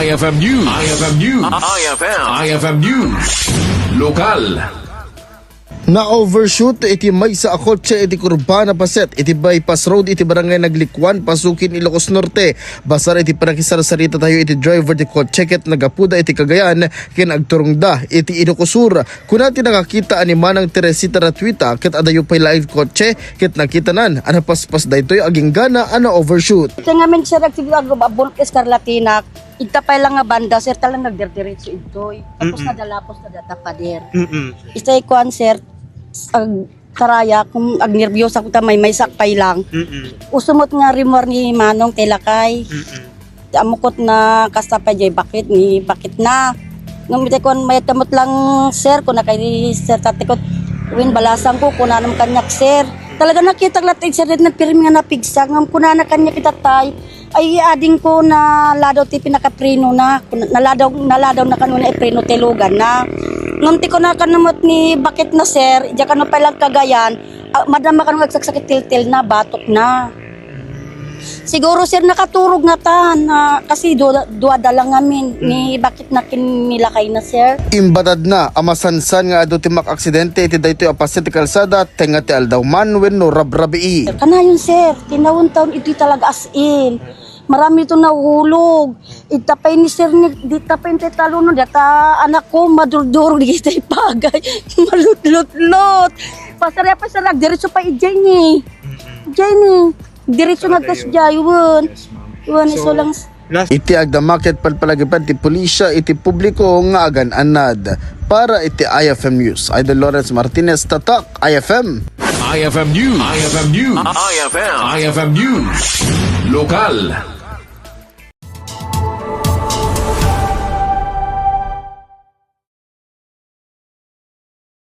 IFM News. IFM News. IFM News. Lokal. Na-overshoot iti may sa akotse iti Kurbana Paset iti bypass road iti barangay Naglikwan pasukin Ilocos Norte. Basar iti panakisarsarita tayo iti driver ti kotse ket nagapuda iti Cagayan ken agturong da iti Ilocos Sur. Kunati nakakita ani Manang Teresita Ratwita ket adayo pay laing kotse ket nakitanan ana paspas daytoy aging gana ana overshoot. Ito nga men sir, nagsigago babol Escarlatina. Itapay lang nga banda sir, talang nagdirdiretso ito. Tapos nadalapos na data pa der. Istay kuan sir, ag karaya kung ag nervyos ako tamay may sakpay lang. Usumot nga rimor ni Manong Telakay. Amukot na kasapay jay bakit na. Ngumite kon may tamot lang sir ko na kay sir tatikot win balasang ko kunanam kanyak sir. Talaga nakita latid sir na pirmi nga napigsa ngam kunana kanya kita tay. Ay ading ko na ladaw ti pinakapreno na naladaw na kanuna ipreno telugan na. Ngunti ko na kanamot ni bakit na sir, diya ka na palang Cagayan, madama ka nung nagsaksakit til na, batok na. Siguro sir nakaturog na ta, na, kasi duwada lang ngamin ni bakit na kinilakay na sir. Imbatad na amasansan nga adu ti mak-aksidente iti daytoy apaset ti kalsada tenga ti Aldauman wenno Rabrabii. Kanayon sir, tinawon taon iti talaga as in. Marami ito nahulog. Itapay ni sir ni ditapay ti taluno data anak ko madurduro di kitay pagay. Malutlot-lot. Pasarya pa sir diretso pa Jenny. Diretso nagkasya yun. Yun iso lang. Iti agdamakit palpalagipan ti pulisya iti publiko nga agan anad. Para iti IFM News. Idol Lawrence Martinez, Tatak, IFM. IFM News. IFM News. IFM News. Lokal.